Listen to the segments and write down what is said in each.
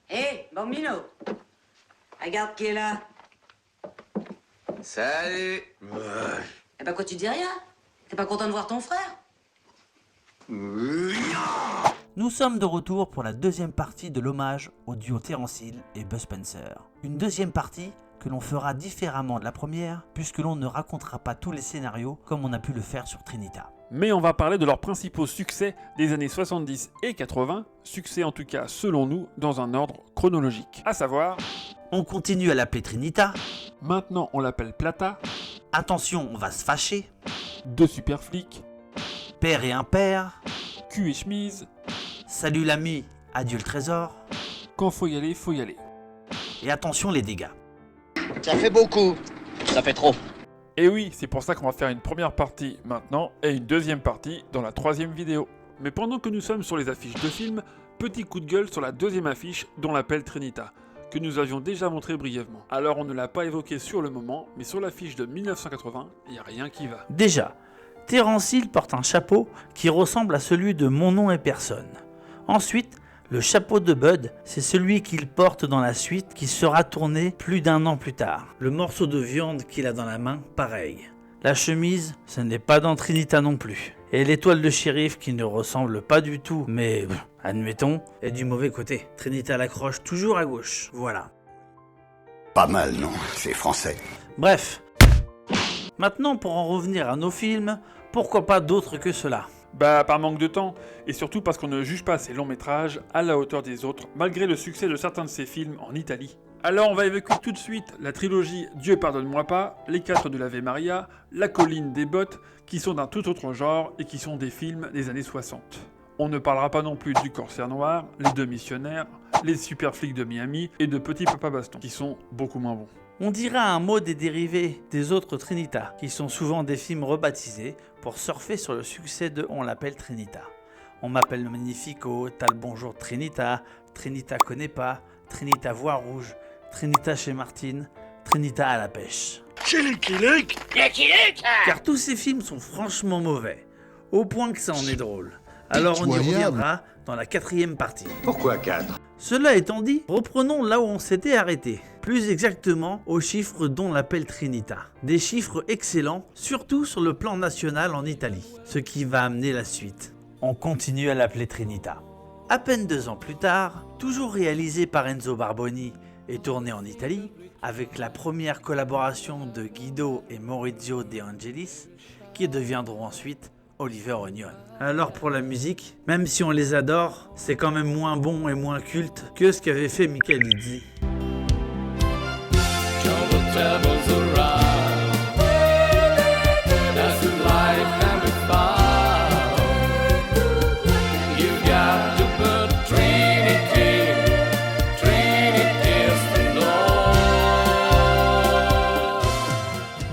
Hé, Bambino. Regarde qui est là. Salut. Eh ben, quoi, tu dis rien? T'es pas content de voir ton frère? Nous sommes de retour pour la deuxième partie de l'hommage au duo Terence Hill et Bud Spencer. Une deuxième partie que l'on fera différemment de la première, puisque l'on ne racontera pas tous les scénarios comme on a pu le faire sur Trinita. Mais on va parler de leurs principaux succès des années 70 et 80, succès en tout cas selon nous dans un ordre chronologique. À savoir, On continue à l'appeler Trinita. maintenant on l'appelle Plata, Attention, on va se fâcher. Deux super flics, Père et impair. Cul et chemise, Salut l'ami, adieu le trésor. quand faut y aller, faut y aller. Et attention les dégâts. Ça fait beaucoup. Ça fait trop. Et oui, c'est pour ça qu'on va faire une première partie maintenant et une deuxième partie dans la troisième vidéo. Mais pendant que nous sommes sur les affiches de films, petit coup de gueule sur la deuxième affiche dont l'appelle Trinita, que nous avions déjà montré brièvement. Alors on ne l'a pas évoqué sur le moment, mais sur l'affiche de 1980, il n'y a rien qui va. Déjà, Terence Hill porte un chapeau qui ressemble à celui de Mon nom est personne. Ensuite, le chapeau de Bud, c'est celui qu'il porte dans la suite qui sera tourné plus d'1 an plus tard. Le morceau de viande qu'il a dans la main, pareil. La chemise, ce n'est pas dans Trinita non plus. Et l'étoile de shérif qui ne ressemble pas du tout, mais admettons, est du mauvais côté. Trinita l'accroche toujours à gauche, voilà. Pas mal, non? C'est français. Bref. Maintenant, pour en revenir à nos films, pourquoi pas d'autres que cela? Bah par manque de temps, et surtout parce qu'on ne juge pas ces longs métrages à la hauteur des autres, malgré le succès de certains de ces films en Italie. Alors on va évoquer tout de suite la trilogie Dieu pardonne-moi pas, Les 4 de l'Ave Maria, La colline des bottes, qui sont d'un tout autre genre et qui sont des films des années 60. On ne parlera pas non plus du Corsaire Noir, Les Deux Missionnaires, Les Super Flics de Miami et de Petit Papa Baston, qui sont beaucoup moins bons. On dira un mot des dérivés des autres Trinita, qui sont souvent des films rebaptisés pour surfer sur le succès de On l'appelle Trinita. On m'appelle le Magnifico, T'as le bonjour Trinita, Trinita connaît pas, Trinita voix rouge, Trinita chez Martine, Trinita à la pêche. Car tous ces films sont franchement mauvais, au point que ça en est drôle. Alors on y reviendra dans la 4e partie. Pourquoi 4? Cela étant dit, reprenons là où on s'était arrêté. Plus exactement aux chiffres dont l'appelle Trinita. Des chiffres excellents, surtout sur le plan national en Italie. Ce qui va amener la suite. On continue à l'appeler Trinita. À peine 2 ans plus tard, toujours réalisé par Enzo Barboni et tourné en Italie, avec la première collaboration de Guido et Maurizio De Angelis, qui deviendront ensuite Oliver Onion. Alors pour la musique, même si on les adore, c'est quand même moins bon et moins culte que ce qu'avait fait Michael Izzi.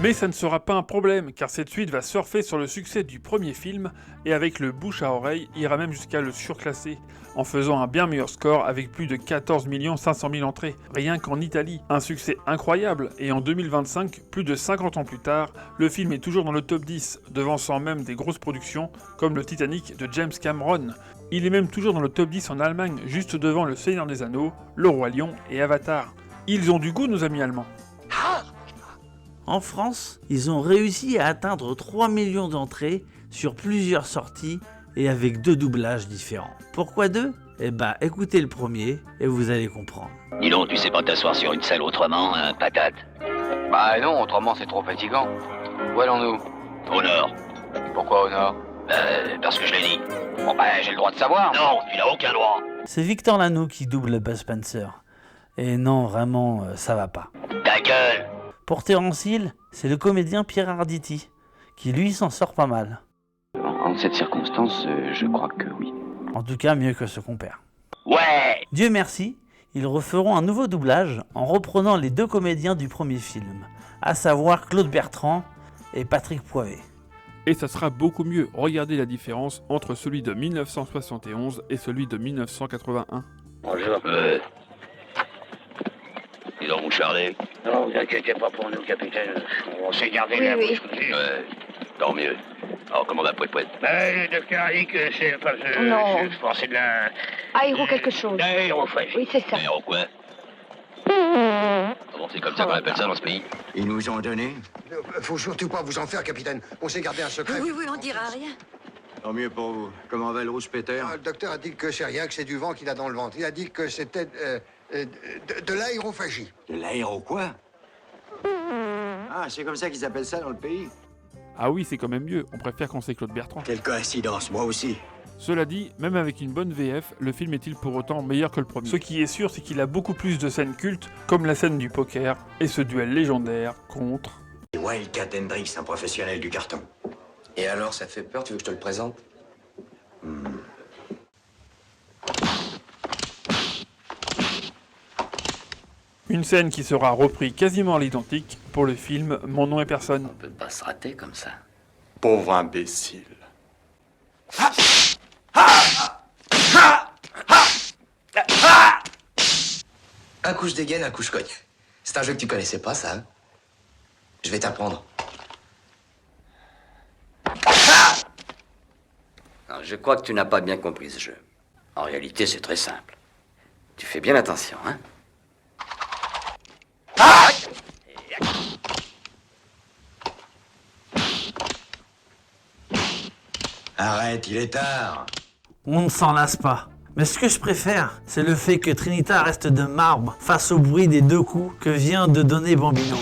Mais ça ne sera pas un problème, car cette suite va surfer sur le succès du premier film, et avec le bouche à oreille, ira même jusqu'à le surclasser, en faisant un bien meilleur score avec plus de 14 500 000 entrées, rien qu'en Italie. Un succès incroyable, et en 2025, plus de 50 ans plus tard, le film est toujours dans le top 10, devançant même des grosses productions, comme le Titanic de James Cameron. Il est même toujours dans le top 10 en Allemagne, juste devant Le Seigneur des Anneaux, Le Roi Lion et Avatar. Ils ont du goût, nos amis allemands. En France, ils ont réussi à atteindre 3 millions d'entrées sur plusieurs sorties et avec 2 doublages différents. Pourquoi 2 ? Eh ben, écoutez le premier et vous allez comprendre. Dis donc, tu sais pas t'asseoir sur une selle autrement, hein, patate? Bah non, autrement c'est trop fatigant. Où allons-nous? Au nord. Pourquoi au nord? Parce que je l'ai dit. Bon bah j'ai le droit de savoir. Non, tu n'as aucun droit. C'est Victor Lanoux qui double Bud Spencer. Et non, vraiment, ça va pas. Ta gueule. Pour Terence Hill, c'est le comédien Pierre Arditi, qui lui s'en sort pas mal. En cette circonstance, je crois que oui. En tout cas, mieux que ce qu'on perd. Ouais. Dieu merci, ils referont un nouveau doublage en reprenant les 2 comédiens du premier film, à savoir Claude Bertrand et Patrick Poivet. Et ça sera beaucoup mieux, regardez la différence entre celui de 1971 et celui de 1981. Bonjour. Dis donc, vous charlez? Non, vous inquiétez pas pour nous, capitaine. On s'est gardé la bouche. Ouais, tant mieux. Oh, comment va, Pouet-Pouet? Le docteur a dit que c'est pas... Non. Je pensais de la... Aéro quelque chose. Aérophagie. Oui, c'est ça. Mais en quoi? Comment c'est comme ça qu'on appelle ça dans ce pays? Ils nous ont donné. Faut surtout pas vous en faire, capitaine. On s'est gardé un secret. Oui, on dira rien. Tant mieux pour vous. Comment va le rouge Peter? Le docteur a dit que c'est rien, que c'est du vent qu'il a dans le ventre. Il a dit que c'était de l'aérophagie. De l'aéro quoi? Ah, c'est comme ça qu'ils appellent ça dans le pays. Ah oui, c'est quand même mieux, on préfère quand c'est Claude Bertrand. Quelle coïncidence, moi aussi. Cela dit, même avec une bonne VF, le film est-il pour autant meilleur que le premier? Ce qui est sûr, c'est qu'il a beaucoup plus de scènes cultes, comme la scène du poker et ce duel légendaire contre... Wildcat Hendrix, un professionnel du carton. Et alors, ça te fait peur, tu veux que je te le présente? Une scène qui sera reprise quasiment à l'identique pour le film Mon nom est personne. On peut pas se rater comme ça. Pauvre imbécile. Un coup je dégaine, un coup je cogne. C'est un jeu que tu connaissais pas, ça, hein? Je vais t'apprendre. Alors, je crois que tu n'as pas bien compris ce jeu. En réalité, c'est très simple. Tu fais bien attention, hein? Arrête, il est tard. On ne s'en lasse pas. Mais ce que je préfère, c'est le fait que Trinita reste de marbre face au bruit des 2 coups que vient de donner Bambino.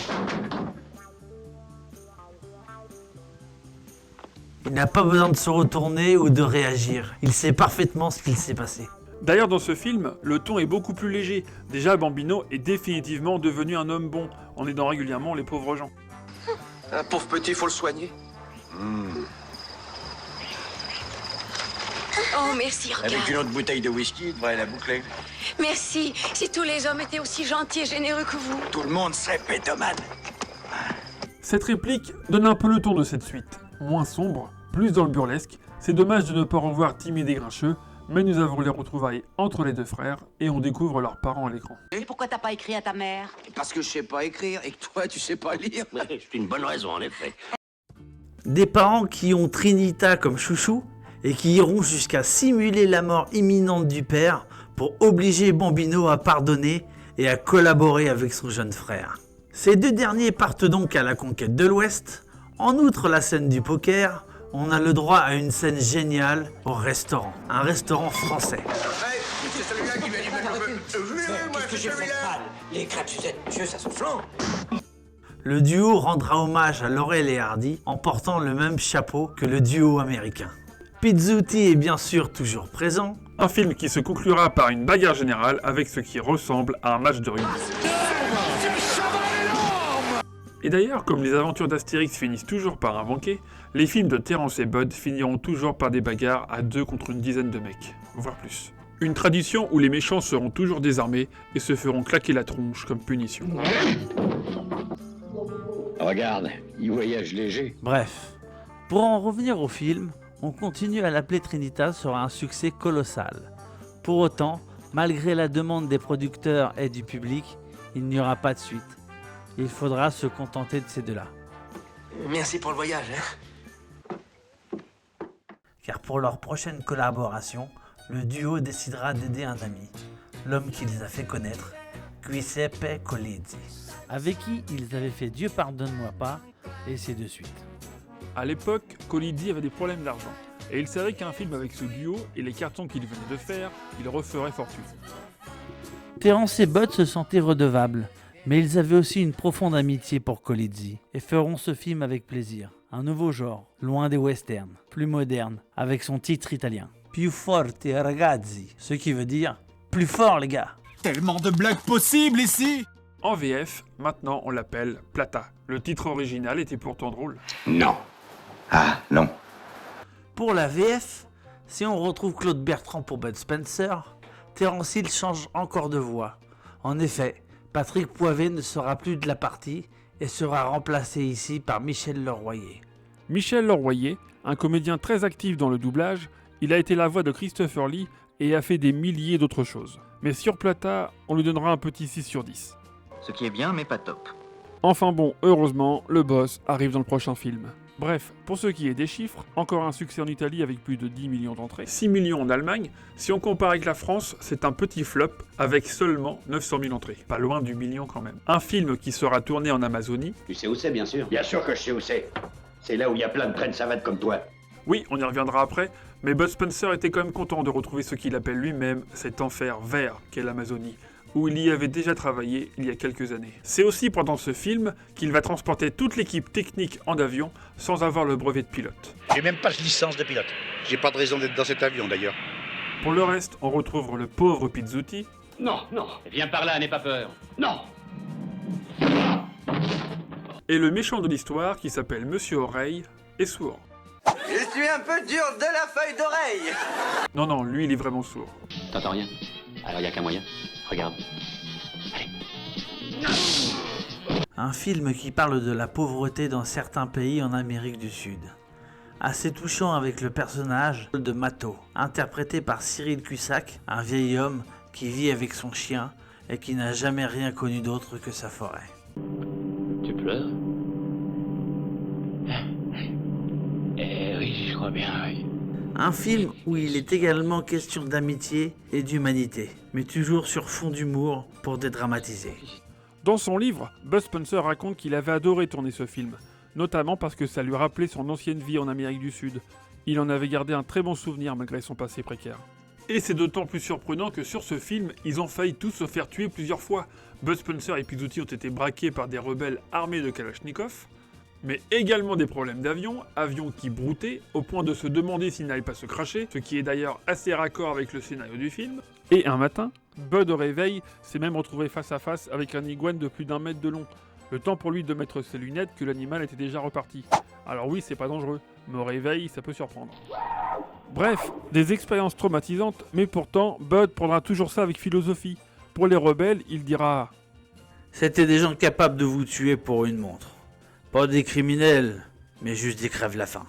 Il n'a pas besoin de se retourner ou de réagir. Il sait parfaitement ce qu'il s'est passé. D'ailleurs, dans ce film, le ton est beaucoup plus léger. Déjà, Bambino est définitivement devenu un homme bon, en aidant régulièrement les pauvres gens. Un pauvre petit, faut le soigner. Oh, merci, Avec regarde. une autre bouteille de whisky, il devrait la boucler. Merci. Si tous les hommes étaient aussi gentils et généreux que vous. Tout le monde serait pétomane. Cette réplique donne un peu le ton de cette suite. Moins sombre, plus dans le burlesque. C'est dommage de ne pas revoir timide et grincheux, mais nous avons les retrouvailles entre les 2 frères et on découvre leurs parents à l'écran. Et pourquoi t'as pas écrit à ta mère? Parce que je sais pas écrire et que toi, tu sais pas lire. C'est une bonne raison, en effet. Des parents qui ont Trinita comme chouchou et qui iront jusqu'à simuler la mort imminente du père pour obliger Bambino à pardonner et à collaborer avec son jeune frère. Ces 2 derniers partent donc à la conquête de l'Ouest. En outre la scène du poker, on a le droit à une scène géniale au restaurant. Un restaurant français. C'est celui-là qui m'a dit... Qu'est-ce que j'ai fait de mal? Les crêpes Suzette, Dieu, ça souffle. Le duo rendra hommage à Laurel et Hardy en portant le même chapeau que le duo américain. Pizzuti est bien sûr toujours présent. Un film qui se conclura par une bagarre générale avec ce qui ressemble à un match de rugby. Et d'ailleurs, comme les aventures d'Astérix finissent toujours par un banquet, les films de Terence et Bud finiront toujours par des bagarres à 2 contre une dizaine de mecs, voire plus. Une tradition où les méchants seront toujours désarmés et se feront claquer la tronche comme punition. Regarde, il voyage léger. Bref, pour en revenir au film, on continue à l'appeler Trinita sera un succès colossal. Pour autant, malgré la demande des producteurs et du public, il n'y aura pas de suite. Il faudra se contenter de ces 2-là. Merci pour le voyage, hein. Car pour leur prochaine collaboration, le duo décidera d'aider un ami, l'homme qui les a fait connaître, Giuseppe Colizzi, avec qui ils avaient fait Dieu pardonne-moi pas, et c'est de suite. À l'époque, Colizzi avait des problèmes d'argent, et il savait qu'un film avec ce duo et les cartons qu'il venait de faire, il referait fortune. Terence et Bud se sentaient redevables, mais ils avaient aussi une profonde amitié pour Colizzi, et feront ce film avec plaisir. Un nouveau genre, loin des westerns, plus moderne, avec son titre italien. Più forte ragazzi, ce qui veut dire plus fort les gars. Tellement de blagues possibles ici. En VF, maintenant on l'appelle Plata. Le titre original était pourtant drôle. Non. Ah, non. Pour la VF, si on retrouve Claude Bertrand pour Bud Spencer, Terence Hill change encore de voix. En effet, Patrick Poivet ne sera plus de la partie et sera remplacé ici par Michel Leroyer. Michel Leroyer, un comédien très actif dans le doublage, il a été la voix de Christopher Lee et a fait des milliers d'autres choses. Mais sur Plata, on lui donnera un petit 6 sur 10. Ce qui est bien, mais pas top. Enfin bon, heureusement, le boss arrive dans le prochain film. Bref, pour ce qui est des chiffres, encore un succès en Italie avec plus de 10 millions d'entrées, 6 millions en Allemagne. Si on compare avec la France, c'est un petit flop avec seulement 900 000 entrées. Pas loin du million quand même. Un film qui sera tourné en Amazonie. Tu sais où c'est, bien sûr. Bien sûr que je sais où c'est. C'est là où il y a plein de traînes savates comme toi. Oui, on y reviendra après, mais Bud Spencer était quand même content de retrouver ce qu'il appelle lui-même cet enfer vert qu'est l'Amazonie, où il y avait déjà travaillé il y a quelques années. C'est aussi pendant ce film qu'il va transporter toute l'équipe technique en avion sans avoir le brevet de pilote. J'ai même pas de licence de pilote. J'ai pas de raison d'être dans cet avion d'ailleurs. Pour le reste, on retrouve le pauvre Pizzuti. Non, non. Viens par là, n'aie pas peur. Non. Et le méchant de l'histoire qui s'appelle Monsieur Oreille est sourd. Je suis un peu dur de la feuille d'oreille. Non, lui il est vraiment sourd. T'entends rien? Alors y a qu'un moyen. Regarde. Un film qui parle de la pauvreté dans certains pays en Amérique du Sud. Assez touchant avec le personnage de Mato, interprété par Cyril Cusack, un vieil homme qui vit avec son chien et qui n'a jamais rien connu d'autre que sa forêt. Tu pleures? Eh oui, je crois bien, oui. Un film où il est également question d'amitié et d'humanité, mais toujours sur fond d'humour pour dédramatiser. Dans son livre, Bud Spencer raconte qu'il avait adoré tourner ce film, notamment parce que ça lui rappelait son ancienne vie en Amérique du Sud. Il en avait gardé un très bon souvenir malgré son passé précaire. Et c'est d'autant plus surprenant que sur ce film, ils ont failli tous se faire tuer plusieurs fois. Bud Spencer et Pizzuti ont été braqués par des rebelles armés de Kalachnikov, mais également des problèmes d'avion, avions qui broutaient, au point de se demander s'ils n'allaient pas se cracher, ce qui est d'ailleurs assez raccord avec le scénario du film. Et un matin, Bud au réveil s'est même retrouvé face à face avec un iguane de plus d'1 mètre de long. Le temps pour lui de mettre ses lunettes que l'animal était déjà reparti. Alors oui, c'est pas dangereux, mais au réveil, ça peut surprendre. Bref, des expériences traumatisantes, mais pourtant, Bud prendra toujours ça avec philosophie. Pour les rebelles, il dira « C'était des gens capables de vous tuer pour une montre. Pas des criminels, mais juste des crèves-la-faim. »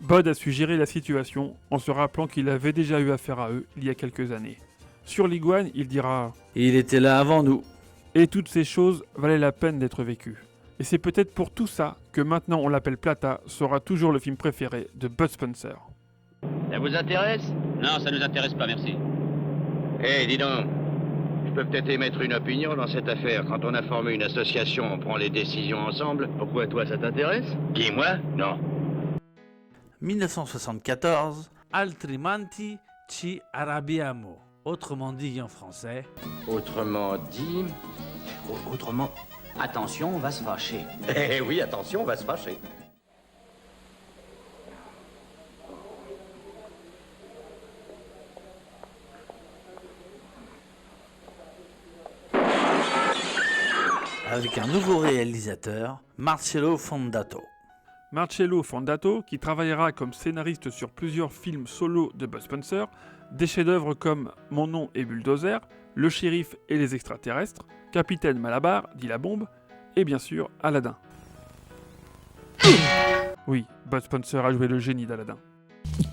Bud a su gérer la situation en se rappelant qu'il avait déjà eu affaire à eux il y a quelques années. Sur l'iguane, il dira « Il était là avant nous. » Et toutes ces choses valaient la peine d'être vécues. Et c'est peut-être pour tout ça que maintenant on l'appelle Plata sera toujours le film préféré de Bud Spencer. Ça vous intéresse? Non, ça nous intéresse pas, merci. Eh, dis donc. Je peux peut-être émettre une opinion dans cette affaire. Quand on a formé une association, on prend les décisions ensemble. Pourquoi toi, ça t'intéresse? Qui, moi? Non. 1974, Altrimenti ci arrabbiamo. Autrement dit en français. Autrement dit... Autrement, attention, on va se fâcher. Eh oui, attention, on va se fâcher. Avec un nouveau réalisateur, Marcello Fondato. Marcello Fondato, qui travaillera comme scénariste sur plusieurs films solo de Bud Spencer, des chefs-d'œuvre comme Mon nom est Bulldozer, Le shérif et les extraterrestres, Capitaine Malabar, dit la bombe, et bien sûr Aladdin. Oui, Bud Spencer a joué le génie d'Aladdin.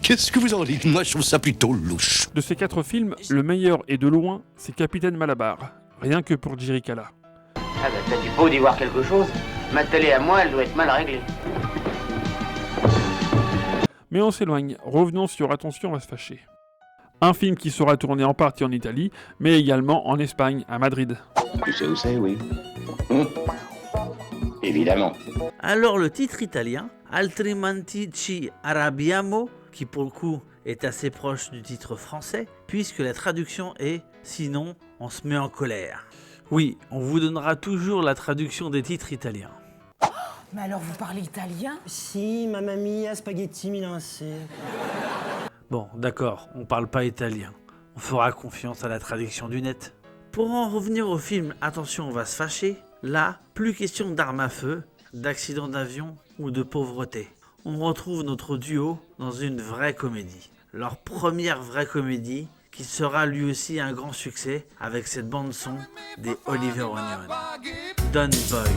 Qu'est-ce que vous en dites? Moi, je trouve ça plutôt louche. De ces 4 films, le meilleur et de loin, c'est Capitaine Malabar, rien que pour Jerry Cala. Ah bah t'as du beau d'y voir quelque chose. Ma télé à moi, elle doit être mal réglée. Mais on s'éloigne, revenons sur Attention, on va se fâcher. Un film qui sera tourné en partie en Italie, mais également en Espagne, à Madrid. Tu sais où c'est, oui. Évidemment. Alors le titre italien, Altrimenti ci arrabbiamo, qui pour le coup est assez proche du titre français, puisque la traduction est « Sinon, on se met en colère ». Oui, on vous donnera toujours la traduction des titres italiens. Mais alors vous parlez italien? Si, mamma mia, spaghetti milanese. Bon, d'accord, on parle pas italien. On fera confiance à la traduction du net. Pour en revenir au film Attention, on va se fâcher, là, plus question d'armes à feu, d'accident d'avion ou de pauvreté. On retrouve notre duo dans une vraie comédie. Leur première vraie comédie, qui sera lui aussi un grand succès avec cette bande-son des Oliver Onion. Don Boy.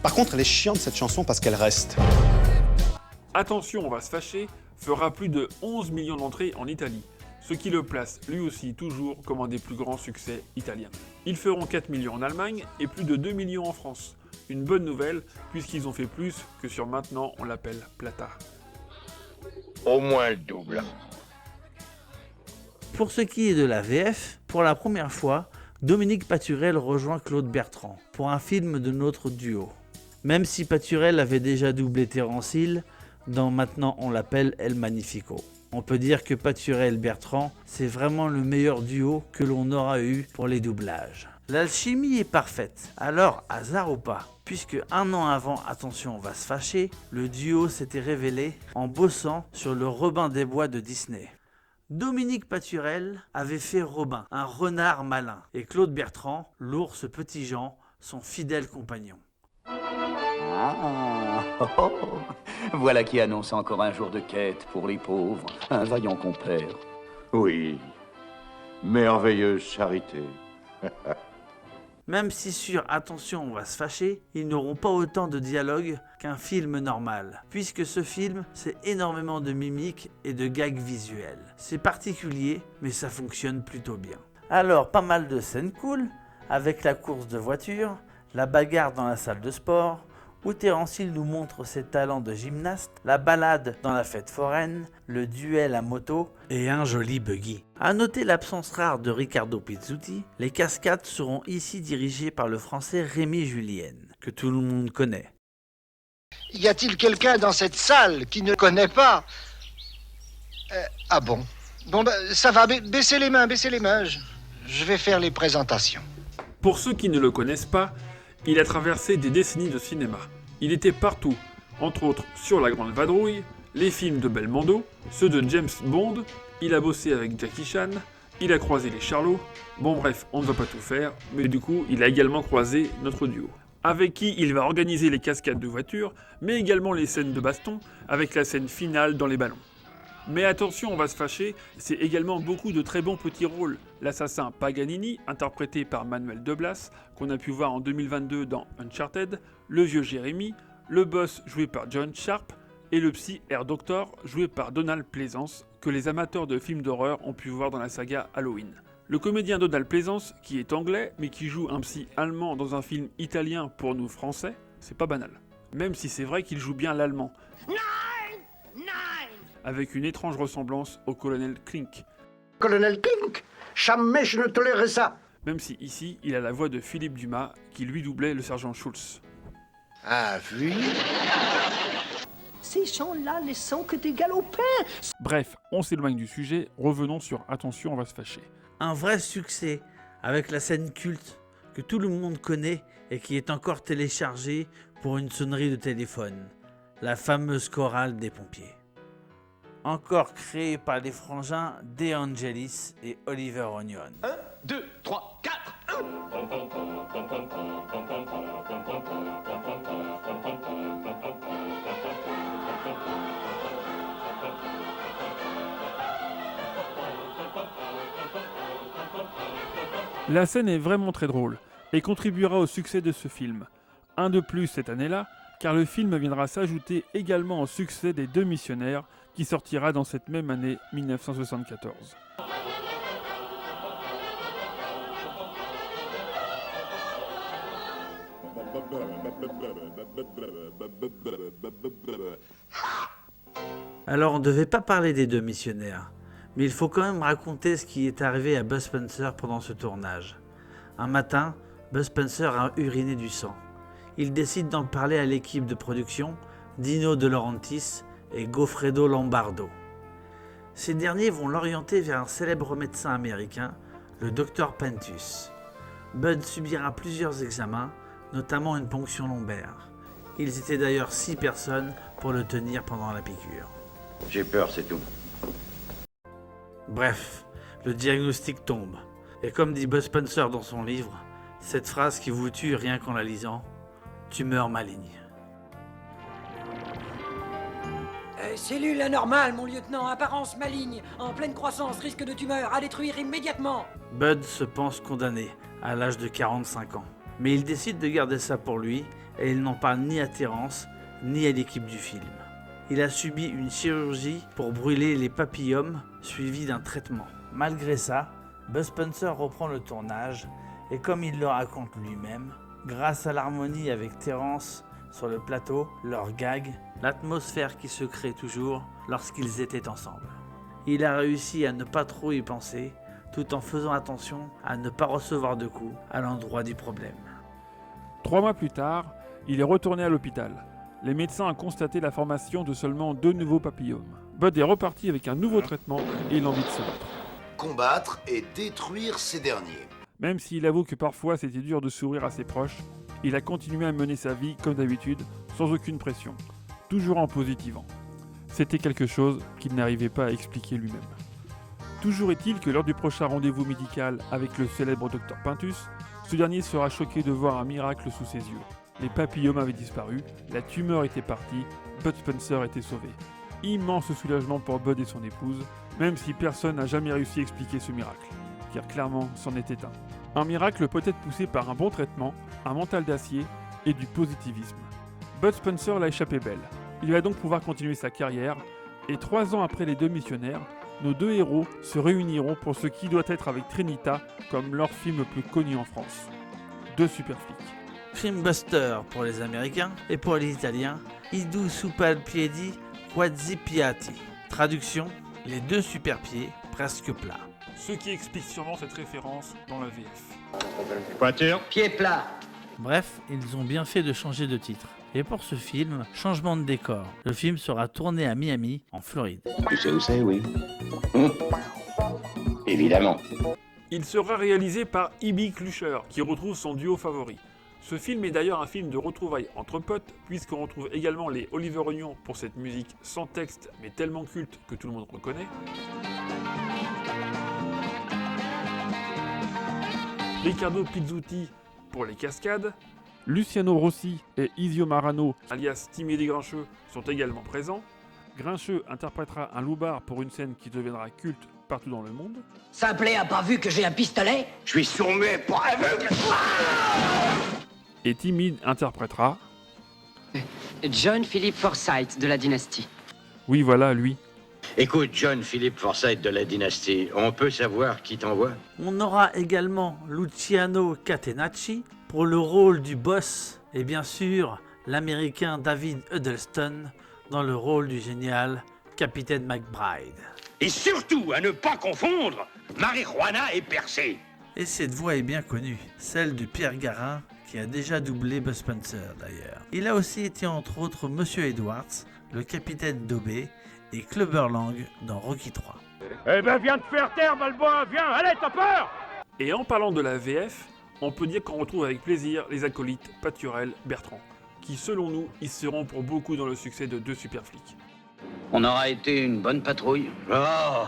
Par contre, elle est chiante cette chanson parce qu'elle reste. Attention, on va se fâcher fera plus de 11 millions d'entrées en Italie. ce qui le place lui aussi toujours comme un des plus grands succès italiens. Ils feront 4 millions en Allemagne et plus de 2 millions en France. Une bonne nouvelle, puisqu'ils ont fait plus que sur Maintenant on l'appelle Plata. Au moins le double. Pour ce qui est de la VF, pour la première fois, Dominique Paturel rejoint Claude Bertrand pour un film de notre duo. Même si Paturel avait déjà doublé Terence Hill dans Maintenant on l'appelle El Magnifico. On peut dire que Paturel-Bertrand, c'est vraiment le meilleur duo que l'on aura eu pour les doublages. L'alchimie est parfaite, alors hasard ou pas, puisque un an avant Attention on va se fâcher, le duo s'était révélé en bossant sur le Robin des Bois de Disney. Dominique Paturel avait fait Robin, un renard malin, et Claude Bertrand, l'ours Petit Jean, son fidèle compagnon. Ah, oh, oh. Voilà qui annonce encore un jour de quête pour les pauvres, un vaillant compère. Oui, merveilleuse charité. Même si sur Attention on va se fâcher, ils n'auront pas autant de dialogue qu'un film normal, puisque ce film c'est énormément de mimiques et de gags visuels. C'est particulier, mais ça fonctionne plutôt bien. Alors pas mal de scènes cool, avec la course de voiture, la bagarre dans la salle de sport, où Terence Hill nous montre ses talents de gymnaste, la balade dans la fête foraine, le duel à moto et un joli buggy. A noter l'absence rare de Riccardo Pizzuti, les cascades seront ici dirigées par le français Rémi Julienne, que tout le monde connaît. Y a-t-il quelqu'un dans cette salle qui ne connaît pas Ah bon. Bon, ça va, baissez les mains, je vais faire les présentations. Pour ceux qui ne le connaissent pas, il a traversé des décennies de cinéma. Il était partout, entre autres sur La Grande Vadrouille, les films de Belmondo, ceux de James Bond, il a bossé avec Jackie Chan, il a croisé les Charlots, bon bref, on ne va pas tout faire, mais du coup, il a également croisé notre duo, avec qui il va organiser les cascades de voitures, mais également les scènes de baston, avec la scène finale dans les ballons. Mais attention, on va se fâcher, c'est également beaucoup de très bons petits rôles. L'assassin Paganini, interprété par Manuel de Blas, qu'on a pu voir en 2022 dans Uncharted, le vieux Jérémy, le boss joué par John Sharp, et le psy Air Doctor joué par Donald Pleasance, que les amateurs de films d'horreur ont pu voir dans la saga Halloween. Le comédien Donald Pleasance, qui est anglais, mais qui joue un psy allemand dans un film italien pour nous français, c'est pas banal. Même si c'est vrai qu'il joue bien l'allemand. Avec une étrange ressemblance au colonel Klink. Colonel Klink, jamais je ne tolérerai ça. Même si ici, il a la voix de Philippe Dumas, qui lui doublait le sergent Schultz. Ah oui. Ces gens-là ne sont que des galopins. Bref, on s'éloigne du sujet, revenons sur Attention, on va se fâcher. Un vrai succès, avec la scène culte que tout le monde connaît et qui est encore téléchargée pour une sonnerie de téléphone. La fameuse chorale des pompiers. Encore créée par les frangins De Angelis et Oliver Onion. 1, 2, 3, 4. La scène est vraiment très drôle et contribuera au succès de ce film. Un de plus cette année-là, car le film viendra s'ajouter également au succès des Deux Missionnaires qui sortira dans cette même année 1974. Alors on ne devait pas parler des Deux Missionnaires, mais il faut quand même raconter ce qui est arrivé à Bud Spencer pendant ce tournage. Un matin, Bud Spencer a uriné du sang. Il décide d'en parler à l'équipe de production, Dino De Laurentiis et Goffredo Lombardo. Ces derniers vont l'orienter vers un célèbre médecin américain, le Dr Pentus. Bud subira plusieurs examens, notamment une ponction lombaire. Ils étaient d'ailleurs 6 personnes pour le tenir pendant la piqûre. J'ai peur, c'est tout. Bref, le diagnostic tombe. Et comme dit Bud Spencer dans son livre, cette phrase qui vous tue rien qu'en la lisant, tumeur maligne. Cellule anormale, mon lieutenant, apparence maligne, en pleine croissance, risque de tumeur, à détruire immédiatement. Bud se pense condamné à l'âge de 45 ans. Mais il décide de garder ça pour lui et il n'en parle ni à Terence ni à l'équipe du film. Il a subi une chirurgie pour brûler les papillomes suivi d'un traitement. Malgré ça, Bud Spencer reprend le tournage et comme il le raconte lui-même, grâce à l'harmonie avec Terrence sur le plateau, leurs gags, l'atmosphère qui se crée toujours lorsqu'ils étaient ensemble. Il a réussi à ne pas trop y penser, tout en faisant attention à ne pas recevoir de coups à l'endroit du problème. 3 mois plus tard, il est retourné à l'hôpital. Les médecins ont constaté la formation de seulement 2 nouveaux papillomes. Bud est reparti avec un nouveau traitement et l'envie de se battre. Combattre et détruire ces derniers. Même s'il avoue que parfois c'était dur de sourire à ses proches, il a continué à mener sa vie comme d'habitude, sans aucune pression, toujours en positivant. C'était quelque chose qu'il n'arrivait pas à expliquer lui-même. Toujours est-il que lors du prochain rendez-vous médical avec le célèbre Dr Pintus, ce dernier sera choqué de voir un miracle sous ses yeux. Les papillomes avaient disparu, la tumeur était partie, Bud Spencer était sauvé. Immense soulagement pour Bud et son épouse, même si personne n'a jamais réussi à expliquer ce miracle, car clairement c'en était un. Un miracle peut-être poussé par un bon traitement, un mental d'acier et du positivisme. Bud Spencer l'a échappé belle. Il va donc pouvoir continuer sa carrière, et 3 ans après les 2 missionnaires, nos 2 héros se réuniront pour ce qui doit être avec Trinita comme leur film le plus connu en France. 2 super flics. Crimebuster pour les Américains et pour les Italiens, Idu Super Piedi Quasi Piatti. Traduction, les 2 super pieds presque plats. Ce qui explique sûrement cette référence dans la VF. Voiture. Pied plat. Bref, ils ont bien fait de changer de titre. Et pour ce film, changement de décor. Le film sera tourné à Miami, en Floride. Tu sais où c'est, oui. Évidemment. Il sera réalisé par Ibi Klucher, qui retrouve son duo favori. Ce film est d'ailleurs un film de retrouvailles entre potes, puisqu'on retrouve également les Oliver Onion pour cette musique sans texte, mais tellement culte que tout le monde reconnaît. Riccardo Pizzuti pour les cascades. Luciano Rossi et Isio Marano, alias Timmy des Grincheux, sont également présents. Grincheux interprétera un loupard pour une scène qui deviendra culte partout dans le monde. Simplet a pas vu que j'ai un pistolet? Je suis sourd-muet pour aveugle. Et Timmy interprétera... John Philip Forsyth de la dynastie. Oui, voilà, lui. Écoute, John Philip Forsyth de la dynastie, on peut savoir qui t'envoie? On aura également Luciano Catenacci pour le rôle du boss et bien sûr l'américain David Huddleston dans le rôle du génial Capitaine McBride. Et surtout, à ne pas confondre, marijuana et percé. Et cette voix est bien connue, celle de Pierre Garin qui a déjà doublé Bud Spencer d'ailleurs. Il a aussi été entre autres Monsieur Edwards, le capitaine Dobé et Clubber Lang dans Rocky 3. Eh ben viens te faire taire, Balboa, viens, allez, t'as peur! Et en parlant de la VF, on peut dire qu'on retrouve avec plaisir les acolytes Paturel, Bertrand, qui selon nous, y seront pour beaucoup dans le succès de 2 super flics. On aura été une bonne patrouille. Oh.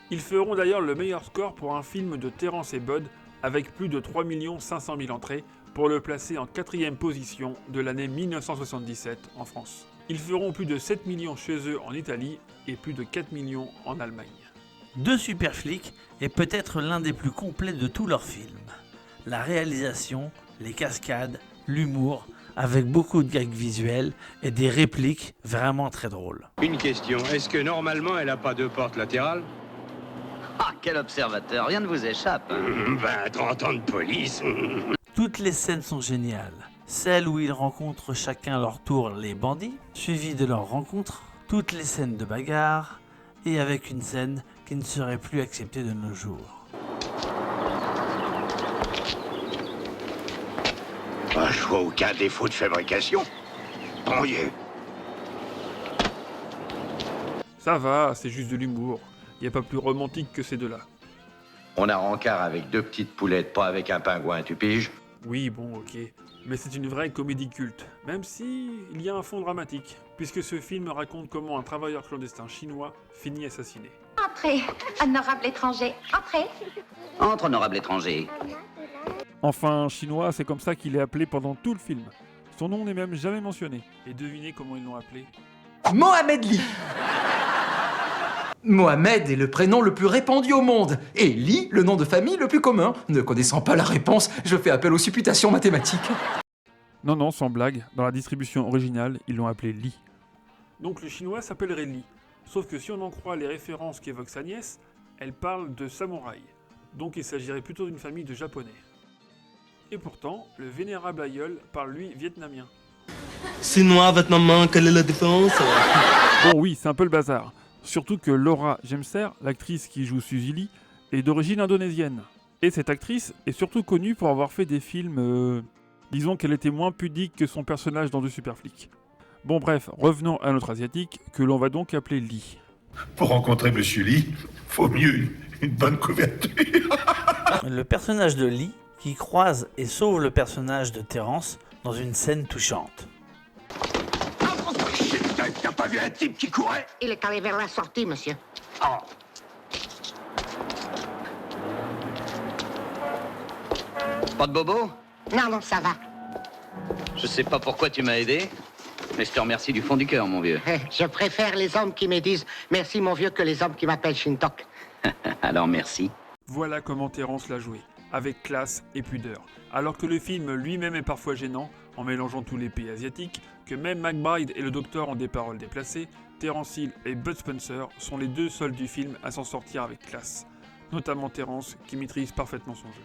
Ils feront d'ailleurs le meilleur score pour un film de Terrence et Bud, avec plus de 3 500 000 entrées, pour le placer en 4e position de l'année 1977 en France. Ils feront plus de 7 millions chez eux en Italie et plus de 4 millions en Allemagne. 2 super flics est peut-être l'un des plus complets de tous leurs films. La réalisation, les cascades, l'humour, avec beaucoup de gags visuels et des répliques vraiment très drôles. Une question, est-ce que normalement elle a pas 2 portes latérales? Ah, quel observateur, rien ne vous échappe. 30 ans de police. Toutes les scènes sont géniales. Celles où ils rencontrent chacun leur tour les bandits, suivies de leur rencontre, toutes les scènes de bagarre, et avec une scène qui ne serait plus acceptée de nos jours. Je vois aucun défaut de fabrication. Tant mieux. Ça va, c'est juste de l'humour. Il n'y a pas plus romantique que ces 2-là. On a rencard avec 2 petites poulettes, pas avec un pingouin, tu piges? Oui, bon, ok. Mais c'est une vraie comédie culte, même si il y a un fond dramatique, puisque ce film raconte comment un travailleur clandestin chinois finit assassiné. Entrez, honorable étranger, entrez. Entre, honorable étranger. Enfin, chinois, c'est comme ça qu'il est appelé pendant tout le film. Son nom n'est même jamais mentionné. Et devinez comment ils l'ont appelé? Mohamed Lee. Mohamed est le prénom le plus répandu au monde, et Lee, le nom de famille le plus commun. Ne connaissant pas la réponse, je fais appel aux supputations mathématiques. Non, sans blague, dans la distribution originale, ils l'ont appelé Lee. Donc le chinois s'appellerait Lee. Sauf que si on en croit les références qu'évoque sa nièce, elle parle de samouraï, donc il s'agirait plutôt d'une famille de japonais. Et pourtant, le vénérable aïeul parle lui vietnamien. Chinois, vietnamien, quelle est la différence? Bon oui, c'est un peu le bazar. Surtout que Laura Gemser, l'actrice qui joue Suzy Lee, est d'origine indonésienne. Et cette actrice est surtout connue pour avoir fait des films... disons qu'elle était moins pudique que son personnage dans The Super Flic. Bon bref, revenons à notre asiatique, que l'on va donc appeler Lee. Pour rencontrer Monsieur Lee, faut mieux une bonne couverture. Le personnage de Lee qui croise et sauve le personnage de Terence dans une scène touchante. T'as pas vu un type qui courait? Il est allé vers la sortie, monsieur. Oh. Pas de bobo? Non, non, ça va. Je sais pas pourquoi tu m'as aidé, mais je te remercie du fond du cœur, mon vieux. Je préfère les hommes qui me disent merci, mon vieux, que les hommes qui m'appellent Shintok. Alors merci. Voilà comment Terence l'a joué, avec classe et pudeur. Alors que le film lui-même est parfois gênant, en mélangeant tous les pays asiatiques, que même McBride et le Docteur ont des paroles déplacées, Terence Hill et Bud Spencer sont les deux seuls du film à s'en sortir avec classe. Notamment Terence, qui maîtrise parfaitement son jeu.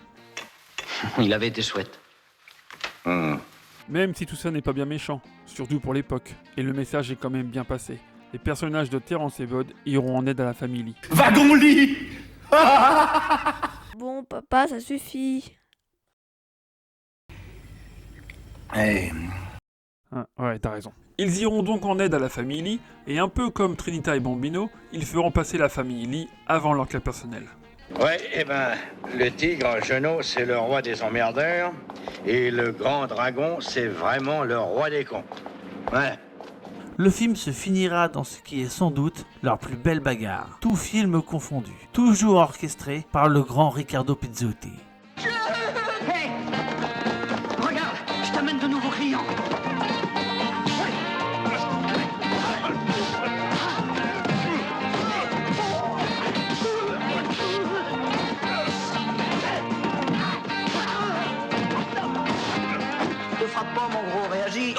Il avait été chouette. Même si tout ça n'est pas bien méchant, surtout pour l'époque, et le message est quand même bien passé. Les personnages de Terence et Bud iront en aide à la famille Lee. Wagon Lee. Bon, papa, ça suffit. Hey. Ah, ouais, t'as raison. Ils iront donc en aide à la famille Lee, et un peu comme Trinita et Bambino, ils feront passer la famille Lee avant leur cas personnel. Ouais, eh ben, le tigre Genot, c'est le roi des emmerdeurs, et le grand dragon, c'est vraiment le roi des cons. Ouais. Le film se finira dans ce qui est sans doute leur plus belle bagarre, tout film confondu, toujours orchestré par le grand Riccardo Pizzotti. Hey! Regarde, je t'amène de nouveaux clients. Ne frappe pas, mon gros, réagis.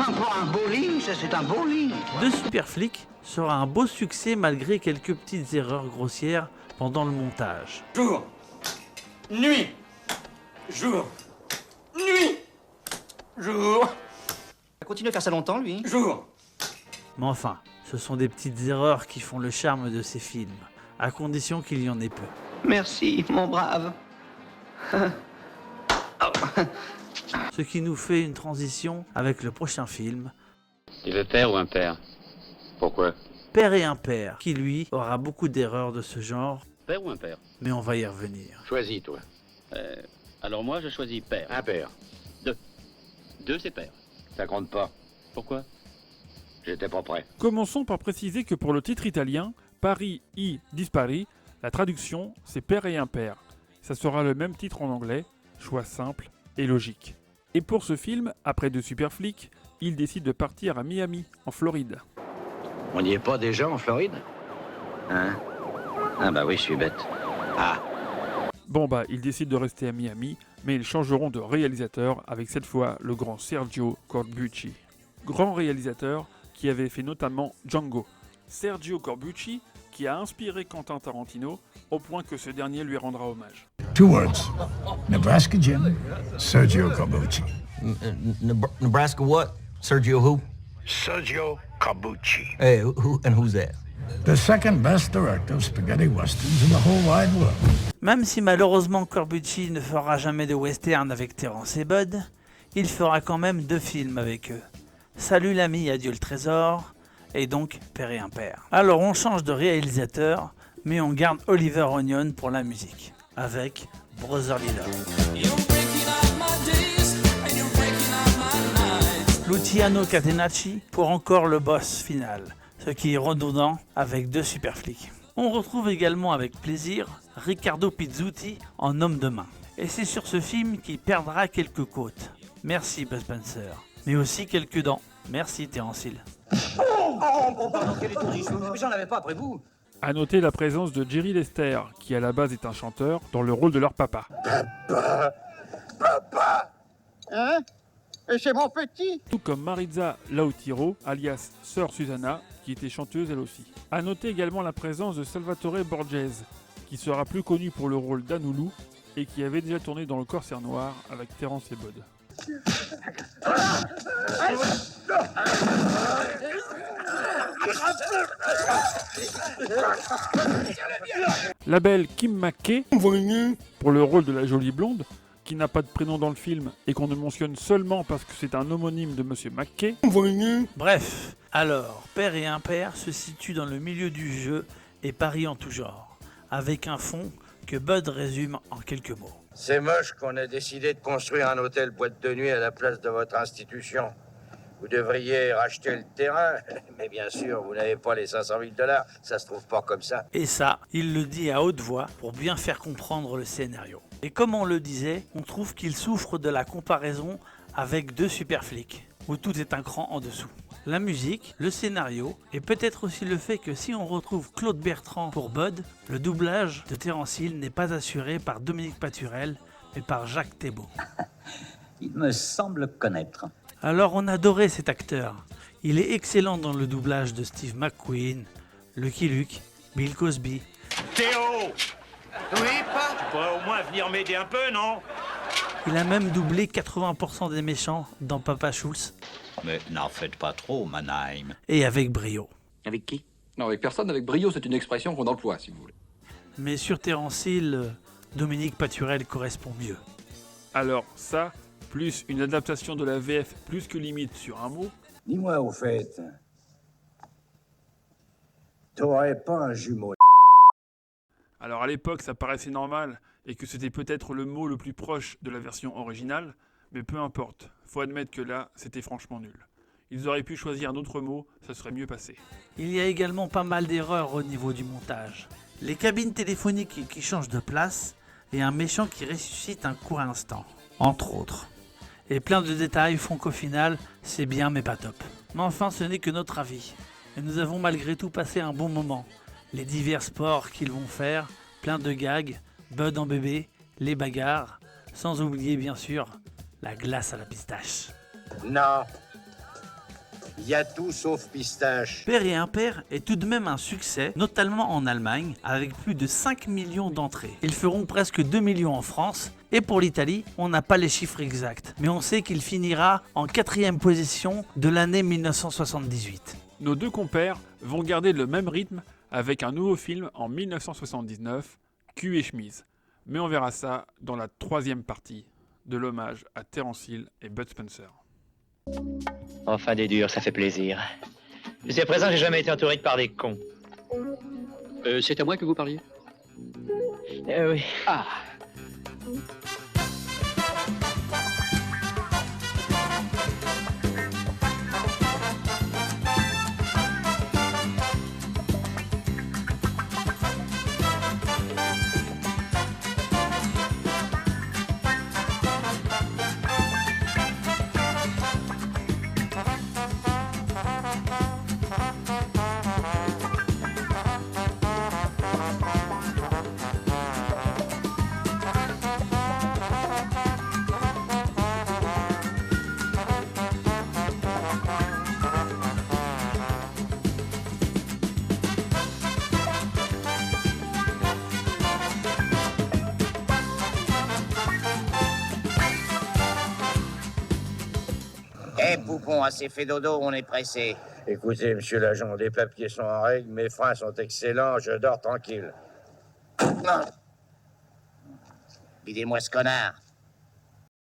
Encore un beau ligne, ça c'est un beau ligne. The Super Flic sera un beau succès malgré quelques petites erreurs grossières pendant le montage. Jour, nuit, jour, nuit, jour. Il va continuer à faire ça longtemps, lui. Jour. Mais enfin, ce sont des petites erreurs qui font le charme de ces films, à condition qu'il y en ait peu. Merci, mon brave. Ce qui nous fait une transition avec le prochain film. Tu veux père ou impair? Pourquoi? Père et Impair, qui lui aura beaucoup d'erreurs de ce genre. Père ou impair? Mais on va y revenir. Choisis, toi. Alors moi, je choisis père. Impair. Deux, c'est père. Ça compte pas. Pourquoi? J'étais pas prêt. Commençons par préciser que pour le titre italien, Pari I Dispari, la traduction, c'est père et impair. Ça sera le même titre en anglais, choix simple et logique. Et pour ce film, après The Super Flic, il décide de partir à Miami, en Floride. On n'y est pas déjà en Floride? Hein? Ah bah oui, je suis bête. Ah. Bon bah, ils décident de rester à Miami, mais ils changeront de réalisateur avec cette fois le grand Sergio Corbucci. Grand réalisateur qui avait fait notamment Django. Sergio Corbucci qui a inspiré Quentin Tarantino au point que ce dernier lui rendra hommage. 2 words. Nebraska Jim, Sergio Corbucci. Nebraska what? Sergio who? Sergio Corbucci. Hey, who's that? The second best director of spaghetti westerns in the whole wide world. Même si malheureusement Corbucci ne fera jamais de western avec Terence et Bud, il fera quand même 2 films avec eux. Salut l'ami, adieu le trésor, et donc Père et Impair. Alors on change de réalisateur, mais on garde Oliver Onion pour la musique, avec Brotherly Love. Luciano Catenacci pour encore le boss final, ce qui est redondant avec The Super Flic. On retrouve également avec plaisir Riccardo Pizzotti en homme de main. Et c'est sur ce film qu'il perdra quelques côtes. Merci Bud Spencer. Mais aussi quelques dents. Merci Terence Hill. Oh, pardon, quel étourdissement. J'en avais pas après vous. A noter la présence de Jerry Lester, qui à la base est un chanteur, dans le rôle de leur papa. Papa. Hein? Et c'est mon petit. Tout comme Maritza Lautiro, alias Sœur Susanna, qui était chanteuse elle aussi. A noter également la présence de Salvatore Borghese, qui sera plus connu pour le rôle d'Anoulou et qui avait déjà tourné dans Le Corsaire Noir avec Terence et Bud. La belle Kim McKay, pour le rôle de la jolie blonde, qui n'a pas de prénom dans le film et qu'on ne mentionne seulement parce que c'est un homonyme de Monsieur McKay. Bref, alors, Père et Impair se situent dans le milieu du jeu et parient en tout genre, avec un fond que Bud résume en quelques mots. C'est moche qu'on ait décidé de construire un hôtel boîte de nuit à la place de votre institution. Vous devriez racheter le terrain, mais bien sûr, vous n'avez pas les 500 000 $, ça se trouve pas comme ça. Et ça, il le dit à haute voix pour bien faire comprendre le scénario. Et comme on le disait, on trouve qu'il souffre de la comparaison avec Deux super flics, où tout est un cran en dessous. La musique, le scénario, et peut-être aussi le fait que si on retrouve Claude Bertrand pour Bud, le doublage de Terence Hill n'est pas assuré par Dominique Paturel, mais par Jacques Thébault. Il me semble connaître. Alors on adorait cet acteur. Il est excellent dans le doublage de Steve McQueen, Lucky Luke, Bill Cosby. Théo! Oui, pas? Tu pourrais au moins venir m'aider un peu, non? Il a même doublé 80% des méchants dans Papa Schultz. Mais n'en faites pas trop, Mannheim. Et avec brio. Avec qui? Non, avec personne, avec brio, c'est une expression qu'on emploie, si vous voulez. Mais sur Terence Hill, Dominique Paturel correspond mieux. Alors ça, plus une adaptation de la VF plus que limite sur un mot. Dis-moi au fait, t'aurais pas un jumeau? Alors à l'époque ça paraissait normal et que c'était peut-être le mot le plus proche de la version originale, mais peu importe, faut admettre que là c'était franchement nul. Ils auraient pu choisir un autre mot, ça serait mieux passé. Il y a également pas mal d'erreurs au niveau du montage. Les cabines téléphoniques qui changent de place et un méchant qui ressuscite un court instant, entre autres. Et plein de détails font qu'au final, c'est bien mais pas top. Mais enfin, ce n'est que notre avis. Et nous avons malgré tout passé un bon moment. Les divers sports qu'ils vont faire, plein de gags, Bud en bébé, les bagarres, sans oublier bien sûr la glace à la pistache. Non. Il y a tout sauf pistache. Père et Impair est tout de même un succès, notamment en Allemagne, avec plus de 5 millions d'entrées. Ils feront presque 2 millions en France, et pour l'Italie, on n'a pas les chiffres exacts, mais on sait qu'il finira en 4e position de l'année 1978. Nos deux compères vont garder le même rythme avec un nouveau film en 1979, Cul et chemise. Mais on verra ça dans la 3e partie de l'hommage à Terence Hill et Bud Spencer. Enfin des durs, ça fait plaisir. Jusqu'à présent, j'ai jamais été entouré que par des cons. C'est à moi que vous parliez? Oui. Ah. Eh, Poupon, assez fait dodo, on est pressé. Écoutez, monsieur l'agent, les papiers sont en règle, mes freins sont excellents, je dors tranquille. Videz-moi ce connard.